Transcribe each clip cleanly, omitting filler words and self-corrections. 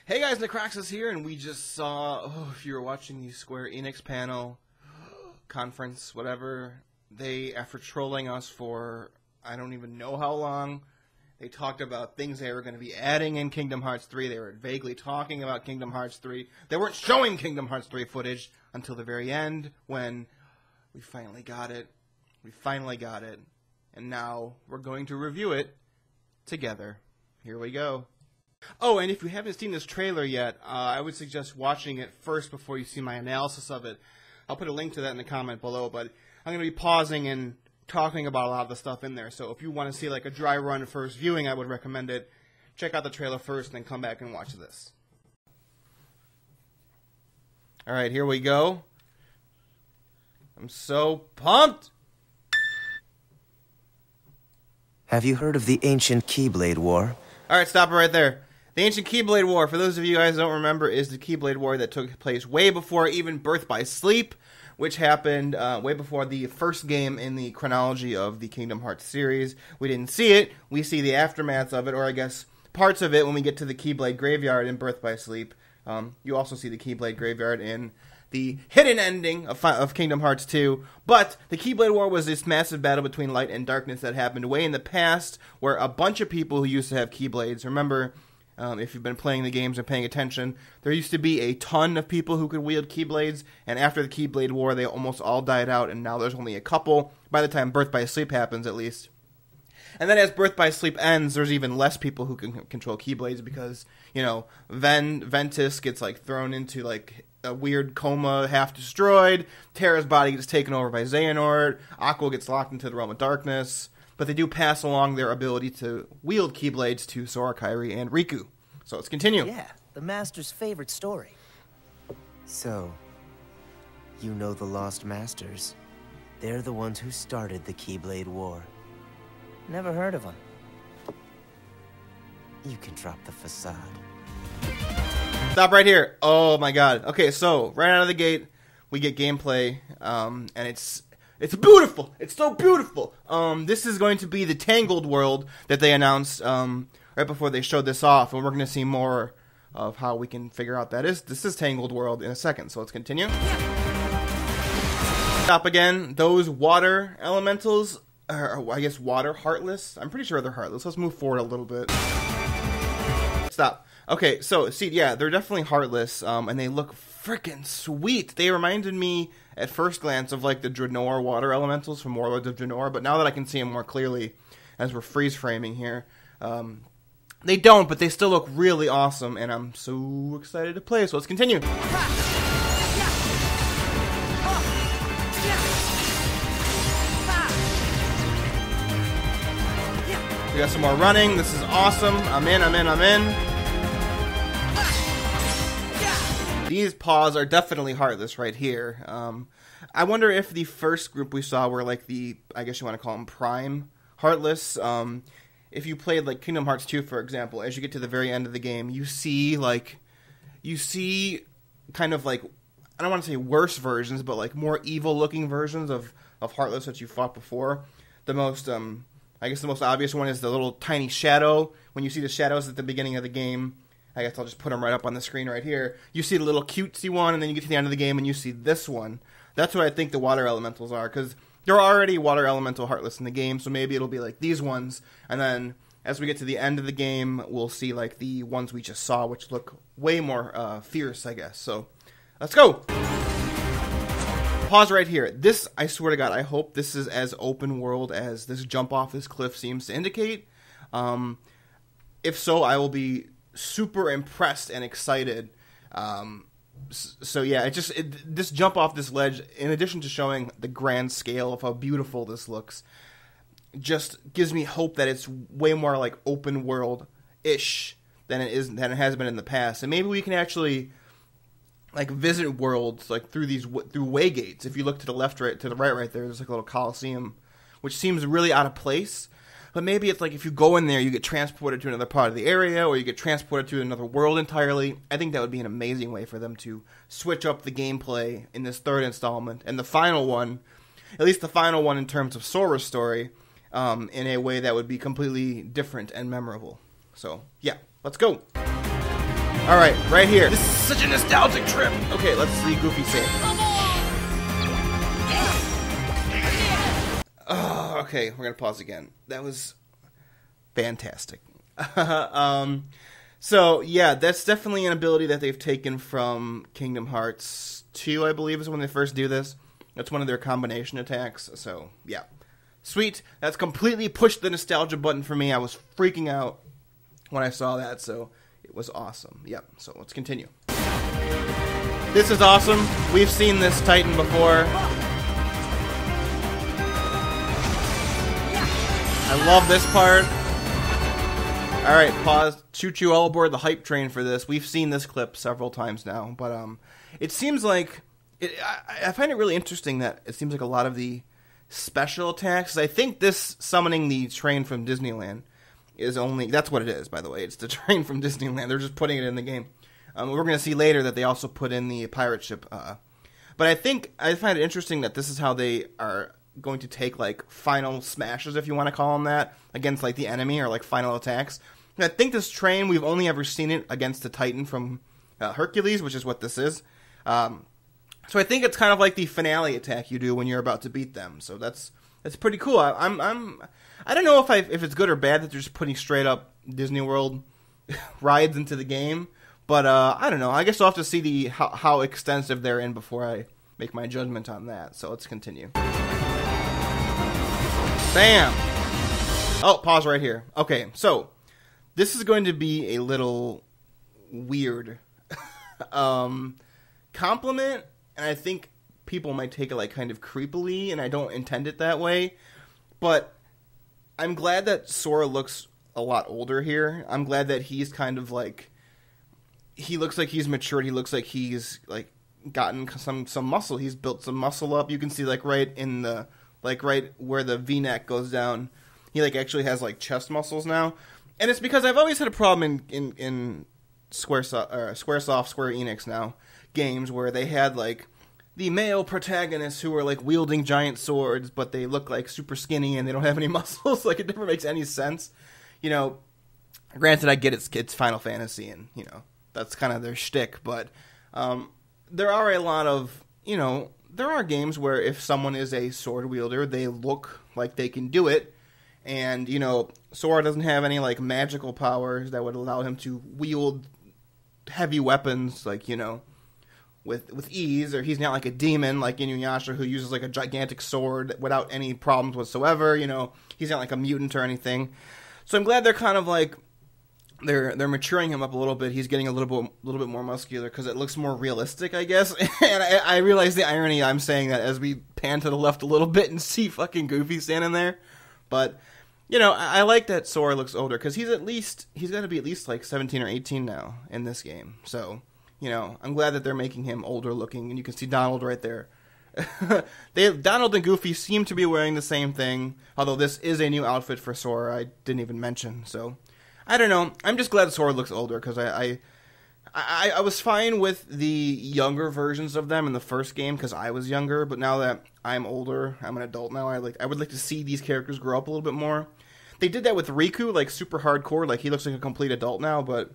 Hey guys, Necroxis here, and we just saw, if you were watching the Square Enix panel, conference, whatever, they, after trolling us for, I don't even know how long, they talked about things they were going to be adding in Kingdom Hearts 3, they were vaguely talking about Kingdom Hearts 3, they weren't showing Kingdom Hearts 3 footage until the very end, when we finally got it, and now we're going to review it together. Here we go. Oh, and if you haven't seen this trailer yet, I would suggest watching it first before you see my analysis of it. I'll put a link to that in the comment below, but I'm going to be pausing and talking about a lot of the stuff in there. So if you want to see like a dry run first viewing, I would recommend it. Check out the trailer first, and then come back and watch this. Alright, here we go. I'm so pumped! Have you heard of the ancient Keyblade War? Alright, stop it right there. The Ancient Keyblade War, for those of you guys who don't remember, is the Keyblade War that took place way before even Birth by Sleep, which happened way before the first game in the chronology of the Kingdom Hearts series. We didn't see it. We see the aftermath of it, or I guess parts of it when we get to the Keyblade Graveyard in Birth by Sleep. You also see the Keyblade Graveyard in the hidden ending of Kingdom Hearts 2. But the Keyblade War was this massive battle between light and darkness that happened way in the past, where a bunch of people who used to have Keyblades, remember, if you've been playing the games and paying attention, there used to be a ton of people who could wield Keyblades, and after the Keyblade War, they almost all died out, and now there's only a couple, by the time Birth by Sleep happens, at least. And then as Birth by Sleep ends, there's even less people who can control Keyblades, because, you know, Ventus gets, like, thrown into, like, a weird coma, half destroyed, Terra's body gets taken over by Xehanort, Aqua gets locked into the Realm of Darkness, but they do pass along their ability to wield Keyblades to Sora, Kairi, and Riku. So let's continue. Yeah, the Master's favorite story. So, you know the Lost Masters. They're the ones who started the Keyblade War. Never heard of them. You can drop the facade. Stop right here. Oh my god. Okay, so, right out of the gate, we get gameplay, and it's beautiful. It's so beautiful. This is going to be the Tangled world that they announced right before they showed this off, and we're going to see more of how we can figure out this is Tangled world in a second. So let's continue. Stop again. Those water elementals, or I guess water heartless. I'm pretty sure they're heartless. Let's move forward a little bit. Stop. Okay, so see, yeah, they're definitely heartless, and they look freaking sweet. They reminded me at first glance of like the Draenor water elementals from Warlords of Draenor, but now that I can see them more clearly as we're freeze framing here, they don't, but they still look really awesome, and I'm so excited to play. So let's continue. We got some more running. This is awesome. I'm in. These paws are definitely heartless right here. I wonder if the first group we saw were like the, I guess you want to call them prime heartless. If you played like Kingdom Hearts 2, for example, as you get to the very end of the game, you see kind of like, I don't want to say worse versions, but like more evil looking versions of heartless that you fought before. The most, I guess the most obvious one is the little tiny shadow. When you see the shadows at the beginning of the game, I guess I'll just put them right up on the screen right here. You see the little cutesy one, and then you get to the end of the game, and you see this one. That's what I think the water elementals are, because there are already water elemental heartless in the game, so maybe it'll be like these ones. And then as we get to the end of the game, we'll see like the ones we just saw, which look way more fierce, I guess. So let's go. Pause right here. This, I swear to God, I hope this is as open world as this jump off this cliff seems to indicate. If so, I will be super impressed and excited. So yeah, this jump off this ledge, in addition to showing the grand scale of how beautiful this looks, just gives me hope that it's way more like open world ish than it has been in the past, and maybe we can actually like visit worlds like through waygates. If you look to the left, right to the right there, there's like a little coliseum, which seems really out of place. But maybe it's like if you go in there, you get transported to another part of the area, or you get transported to another world entirely. I think that would be an amazing way for them to switch up the gameplay in this third installment. And the final one, at least the final one in terms of Sora's story, in a way that would be completely different and memorable. So, yeah, let's go. Alright, right here. This is such a nostalgic trip. Okay, let's see Goofy say it. Oh, okay, we're gonna pause again. That was fantastic. So, yeah, that's definitely an ability that they've taken from Kingdom Hearts 2, I believe, is when they first do this. That's one of their combination attacks, so, yeah. Sweet. That's completely pushed the nostalgia button for me. I was freaking out when I saw that, so it was awesome. Yep, so let's continue. This is awesome. We've seen this Titan before. I love this part. Alright, pause. Choo-choo all aboard the hype train for this. We've seen this clip several times now, but it seems like... I find it really interesting that it seems like a lot of the special attacks... I think this summoning the train from Disneyland is only... That's what it is, by the way. It's the train from Disneyland. They're just putting it in the game. We're going to see later that they also put in the pirate ship. But I find it interesting that this is how they are going to take, like, final smashes, if you want to call them that, against, like, the enemy, or, like, final attacks. And I think this train, we've only ever seen it against the Titan from Hercules, which is what this is. So I think it's kind of like the finale attack you do when you're about to beat them. So that's pretty cool. I don't know if it's good or bad that they're just putting straight up Disney World rides into the game, but I don't know. I guess I'll have to see how extensive they're in before I make my judgment on that. So let's continue. Bam! Oh, pause right here. Okay, so this is going to be a little weird compliment, and I think people might take it like kind of creepily, and I don't intend it that way, but I'm glad that Sora looks a lot older here. I'm glad that he's kind of like, he looks like he's matured. He looks like he's like gotten some muscle. He's built some muscle up. You can see like right in the, like right where the V-neck goes down, he like actually has like chest muscles now. And it's because I've always had a problem in Squaresoft, Square Enix now, games where they had like the male protagonists who are like wielding giant swords, but they look like super skinny and they don't have any muscles. Like it never makes any sense. You know, granted, I get it's Final Fantasy and, you know, that's kind of their shtick, but there are a lot of, you know, there are games where if someone is a sword wielder, they look like they can do it. And, you know, Sora doesn't have any, like, magical powers that would allow him to wield heavy weapons, like, you know, with ease. Or he's not like a demon like Inuyasha who uses, like, a gigantic sword without any problems whatsoever. You know, he's not like a mutant or anything. So I'm glad they're kind of, like, they're maturing him up a little bit. He's getting a little bit more muscular because it looks more realistic, I guess. And I realize the irony I'm saying that as we pan to the left a little bit and see fucking Goofy standing there. But, you know, I like that Sora looks older because he's got to be at least like 17 or 18 now in this game. So, you know, I'm glad that they're making him older looking, and you can see Donald right there. Donald and Goofy seem to be wearing the same thing, although this is a new outfit for Sora I didn't even mention. So, I don't know. I'm just glad Sora looks older because I was fine with the younger versions of them in the first game because I was younger, but now that I'm older, I'm an adult now, I would like to see these characters grow up a little bit more. They did that with Riku, like super hardcore, like he looks like a complete adult now, but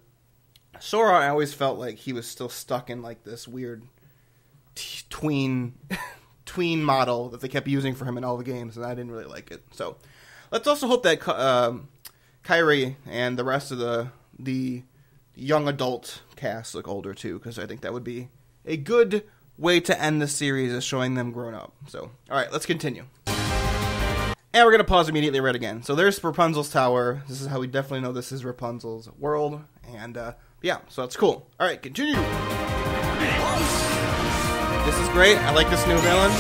Sora, I always felt like he was still stuck in like this weird tween model that they kept using for him in all the games, and I didn't really like it. So let's also hope that Kairi and the rest of the young adult cast look older too, because I think that would be a good way to end the series, is showing them grown up. So, alright, let's continue. And we're going to pause immediately right again. So there's Rapunzel's tower. This is how we definitely know this is Rapunzel's world. And, yeah, so that's cool. Alright, continue! This is great. I like this new villain.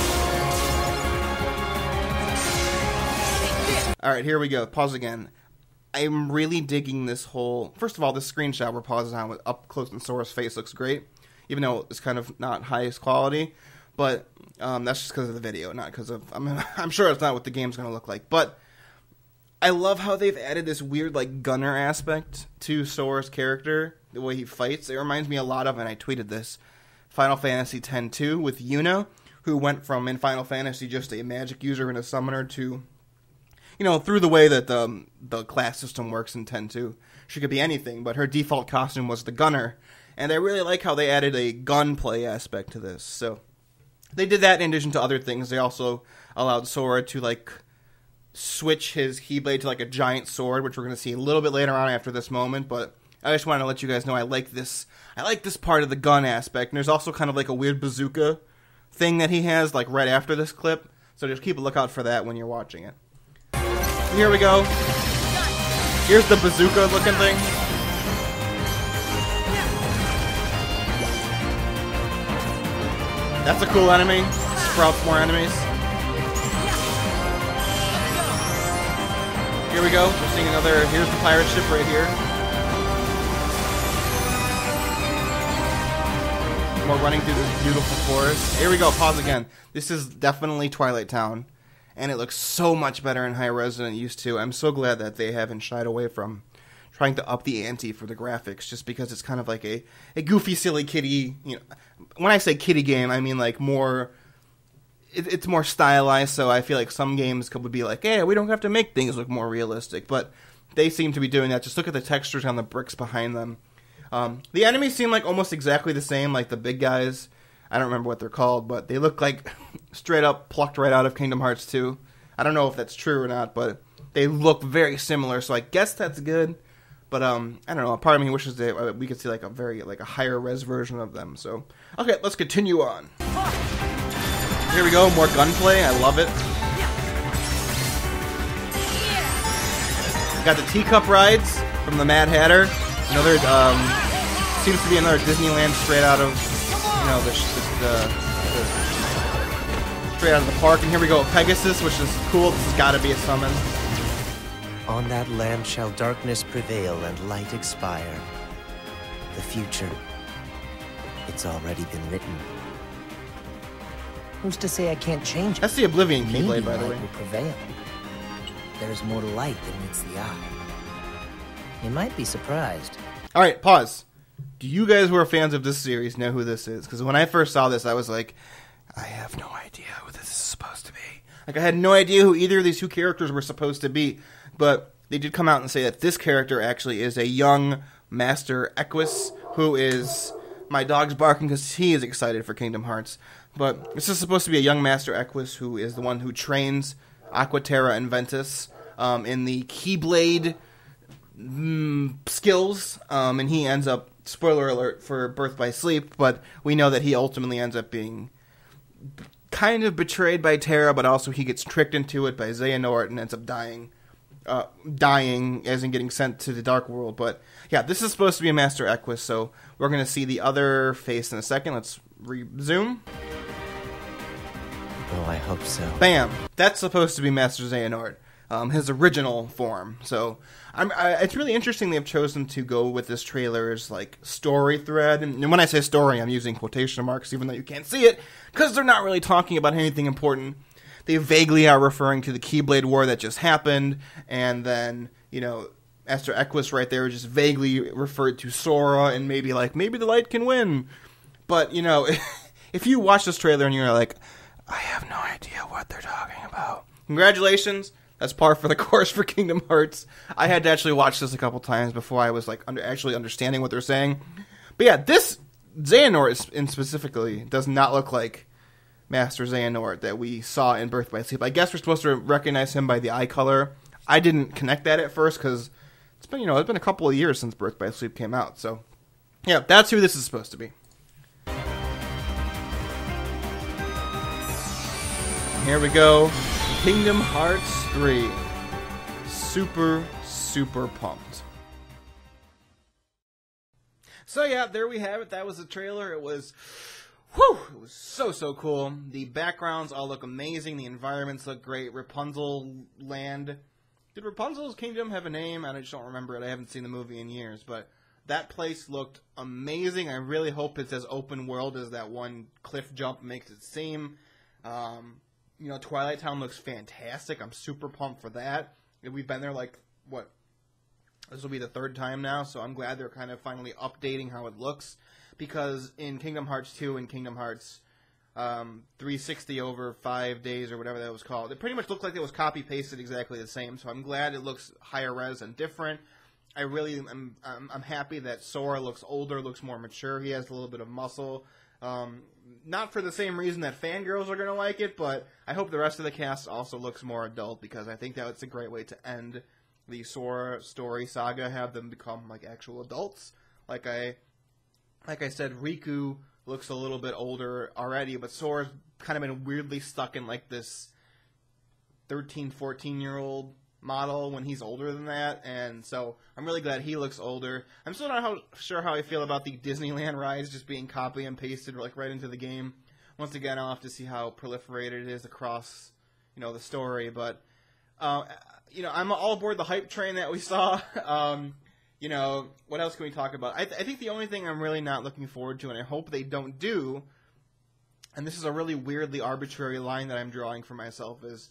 Alright, here we go. Pause again. I'm really digging this whole... First of all, this screenshot we're pausing on with up close in Sora's face looks great, even though it's kind of not highest quality. But that's just because of the video, not because of... I'm sure it's not what the game's going to look like. But I love how they've added this weird, like, gunner aspect to Sora's character, the way he fights. It reminds me a lot of, and I tweeted this, Final Fantasy X-2 with Yuna, who went from, in Final Fantasy, just a magic user and a summoner to... You know, through the way that the class system works in 10-2, she could be anything, but her default costume was the gunner. And I really like how they added a gunplay aspect to this. So they did that in addition to other things. They also allowed Sora to, like, switch his Keyblade to, like, a giant sword, which we're going to see a little bit later on after this moment. But I just wanted to let you guys know I like this part of the gun aspect. And there's also kind of like a weird bazooka thing that he has, like, right after this clip. So just keep a lookout for that when you're watching it. And here we go. Here's the bazooka-looking thing. That's a cool enemy. Sprouts more enemies. Here we go. We're seeing another... Here's the pirate ship right here. More running through this beautiful forest. Here we go. Pause again. This is definitely Twilight Town. And it looks so much better in high res than it used to. I'm so glad that they haven't shied away from trying to up the ante for the graphics, just because it's kind of like a goofy, silly kiddie. You know, when I say kiddie game, I mean like more. It's more stylized, so I feel like some games would be like, "Hey, we don't have to make things look more realistic," but they seem to be doing that. Just look at the textures on the bricks behind them. The enemies seem like almost exactly the same, like the big guys. I don't remember what they're called, but they look like straight up plucked right out of Kingdom Hearts 2. I don't know if that's true or not, but they look very similar, so I guess that's good. But I don't know. Part of me wishes that we could see like a higher res version of them. So okay, let's continue on. Here we go, more gunplay. I love it. Got the teacup rides from the Mad Hatter. Another seems to be another Disneyland straight out of straight out of the park. And here we go, Pegasus, which is cool. This has got to be a summon. On that land shall darkness prevail and light expire. The future, it's already been written. Who's to say I can't change it? That's the Oblivion Keyblade, Maybe by the way. light will prevail. There's more to light than meets the eye. You might be surprised. All right, pause. Do you guys who are fans of this series know who this is? Because when I first saw this, I was like, I have no idea who this is supposed to be. Like, I had no idea who either of these two characters were supposed to be. But they did come out and say that this character actually is a young Master Equus, who is... My dog's barking because he is excited for Kingdom Hearts. But this is supposed to be a young Master Equus who is the one who trains Aquaterra and Ventus in the Keyblade skills. And he ends up... Spoiler alert for Birth by Sleep, but we know that he ultimately ends up being kind of betrayed by Terra, but also he gets tricked into it by Xehanort and ends up dying, as in getting sent to the Dark World. But yeah, this is supposed to be a Master Equus, so we're going to see the other face in a second. Let's resume. Oh, I hope so. Bam! That's supposed to be Master Xehanort, his original form. So it's really interesting they've chosen to go with this trailer's like story thread. And when I say story, I'm using quotation marks, even though you can't see it, because they're not really talking about anything important. They vaguely are referring to the Keyblade War that just happened, and then, you know, Master Equus right there just vaguely referred to Sora, and maybe the light can win. But, you know, if you watch this trailer and you're like, I have no idea what they're talking about, congratulations. That's par for the course for Kingdom Hearts. I had to actually watch this a couple times before I was like actually understanding what they're saying. But yeah, this Xehanort specifically does not look like Master Xehanort that we saw in Birth by Sleep. I guess we're supposed to recognize him by the eye color. I didn't connect that at first because it's been a couple of years since Birth by Sleep came out. So yeah, that's who this is supposed to be. Here we go. Kingdom Hearts 3. Super, super pumped. So yeah, there we have it. That was the trailer. It was so cool. The backgrounds all look amazing. The environments look great. Rapunzel Land. Did Rapunzel's Kingdom have a name? I just don't remember it. I haven't seen the movie in years, but that place looked amazing. I really hope it's as open world as that one cliff jump makes it seem. You know, Twilight Town looks fantastic. I'm super pumped for that. We've been there this will be the third time now, so I'm glad they're kind of finally updating how it looks. Because in Kingdom Hearts 2 and Kingdom Hearts 360 over 5 days or whatever that was called, it pretty much looked like it was copy-pasted exactly the same. So I'm glad it looks higher res and different. I really I'm happy that Sora looks older, looks more mature. He has a little bit of muscle. Not for the same reason that fangirls are going to like it, but I hope the rest of the cast also looks more adult, because I think that's a great way to end the Sora story saga, have them become like actual adults. Like I said, Riku looks a little bit older already, but Sora's kind of been weirdly stuck in like this 13, 14-year-old model when he's older than that, and so I'm really glad he looks older. I'm still not sure how I feel about the Disneyland rides just being copy and pasted like right into the game. Once again, I'll have to see how proliferated it is across, the story, but I'm all aboard the hype train that we saw. What else can we talk about? I think the only thing I'm really not looking forward to, and I hope they don't do, and this is a really weirdly arbitrary line that I'm drawing for myself, is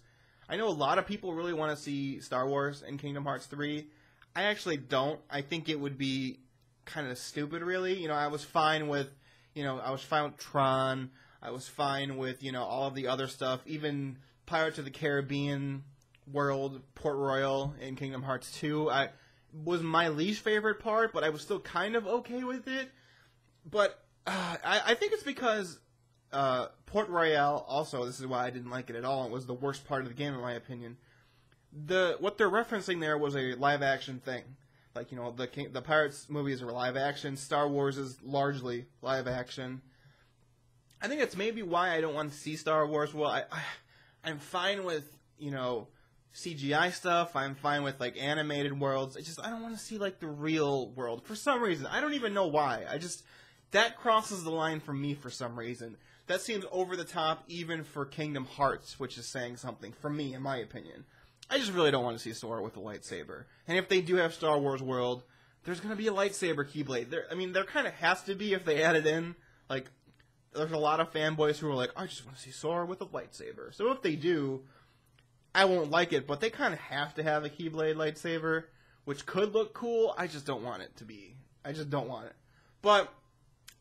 I know a lot of people really want to see Star Wars in Kingdom Hearts 3. I actually don't. I think it would be kind of stupid, really. I was fine with, Tron. I was fine with, all of the other stuff. Even Pirates of the Caribbean world, Port Royal in Kingdom Hearts 2. Was my least favorite part, but I was still kind of okay with it. But I think it's because Port Royale, also, this is why I didn't like it at all. It was the worst part of the game, in my opinion. What they're referencing there was a live-action thing. Like, the Pirates movies are live-action. Star Wars is largely live-action. I think that's maybe why I don't want to see Star Wars. Well, I'm fine with, CGI stuff. I'm fine with, animated worlds. I don't want to see, the real world. For some reason. I don't even know why. That crosses the line for me for some reason. That seems over the top even for Kingdom Hearts, which is saying something, for me, in my opinion. I just really don't want to see Sora with a lightsaber. And if they do have Star Wars World, there's going to be a lightsaber Keyblade. There kind of has to be if they add it in. There's a lot of fanboys who are like, I just want to see Sora with a lightsaber. So if they do, I won't like it, but they kind of have to have a Keyblade lightsaber, which could look cool. I just don't want it to be. I just don't want it. But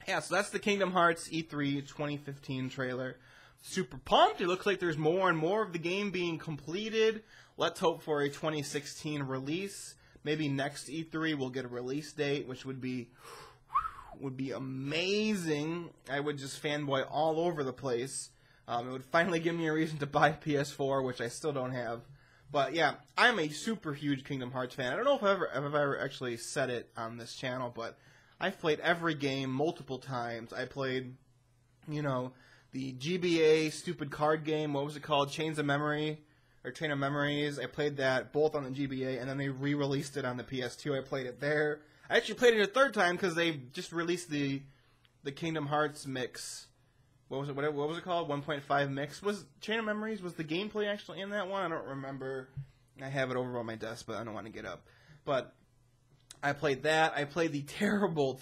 yeah, so that's the Kingdom Hearts E3 2015 trailer. Super pumped. It looks like there's more and more of the game being completed. Let's hope for a 2016 release. Maybe next E3 we'll get a release date, which would be amazing. I would just fanboy all over the place. It would finally give me a reason to buy a PS4, which I still don't have. But yeah, I'm a super huge Kingdom Hearts fan. I don't know if I've ever actually said it on this channel, but I've played every game multiple times. I played, the GBA stupid card game. What was it called? Chain of Memories. I played that both on the GBA, and then they re-released it on the PS2. I played it there. I actually played it a third time because they just released the Kingdom Hearts mix. What was it called? 1.5 mix. Was Chain of Memories, was the gameplay actually in that one? I don't remember. I have it over on my desk, but I don't want to get up. But I played that. I played the terrible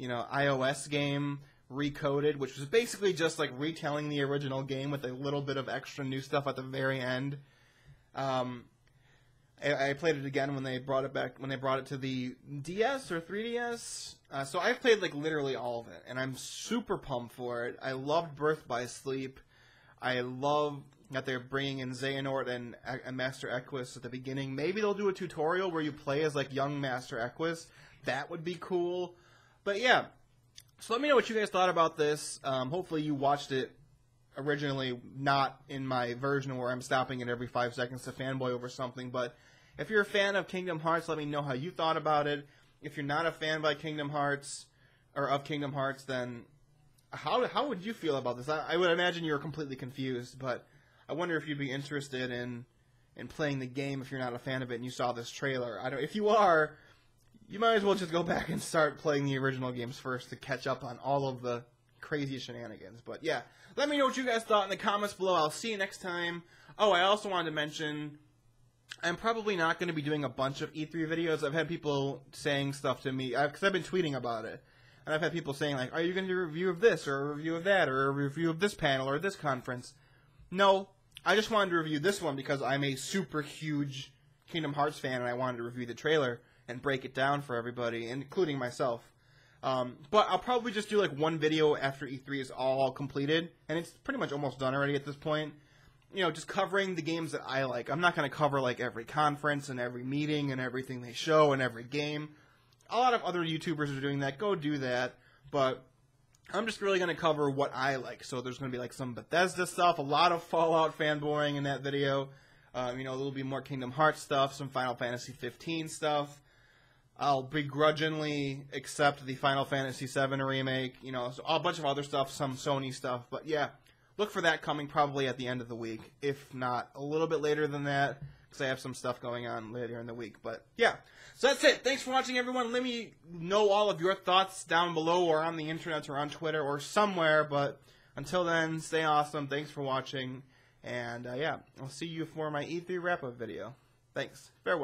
iOS game, Recoded, which was basically just retelling the original game with a little bit of extra new stuff at the very end. I played it again when they brought it to the DS or 3DS. So I've played literally all of it, and I'm super pumped for it. I loved Birth by Sleep. I love that they're bringing in Xehanort and Master Equus at the beginning. Maybe they'll do a tutorial where you play as young Master Equus. That would be cool. But yeah, so let me know what you guys thought about this. Hopefully you watched it originally, not in my version where I'm stopping it every 5 seconds to fanboy over something. But if you're a fan of Kingdom Hearts, let me know how you thought about it. If you're not a fan by Kingdom Hearts, then how would you feel about this? I would imagine you're completely confused, but I wonder if you'd be interested in playing the game if you're not a fan of it and you saw this trailer. If you are, you might as well just go back and start playing the original games first to catch up on all of the crazy shenanigans. But yeah, let me know what you guys thought in the comments below. I'll see you next time. Oh, I also wanted to mention, I'm probably not going to be doing a bunch of E3 videos. I've had people saying stuff to me, because I've been tweeting about it. And I've had people saying, are you going to do a review of this, or a review of that, or a review of this panel, or this conference? No, I just wanted to review this one because I'm a super huge Kingdom Hearts fan, and I wanted to review the trailer and break it down for everybody, including myself. But I'll probably just do one video after E3 is all completed, and it's pretty much almost done already at this point. just covering the games that I like. I'm not going to cover like every conference and every meeting and everything they show and every game. A lot of other YouTubers are doing that. Go do that. But I'm just really going to cover what I like. So there's going to be like some Bethesda stuff, a lot of Fallout fanboying in that video. There'll be more Kingdom Hearts stuff, some Final Fantasy 15 stuff. I'll begrudgingly accept the Final Fantasy 7 remake, so a bunch of other stuff, some Sony stuff. But yeah, look for that coming probably at the end of the week, if not a little bit later than that, because I have some stuff going on later in the week. But yeah, so that's it. Thanks for watching, everyone. Let me know all of your thoughts down below or on the internet or on Twitter or somewhere. But until then, stay awesome. Thanks for watching. And yeah, I'll see you for my E3 wrap-up video. Thanks. Farewell.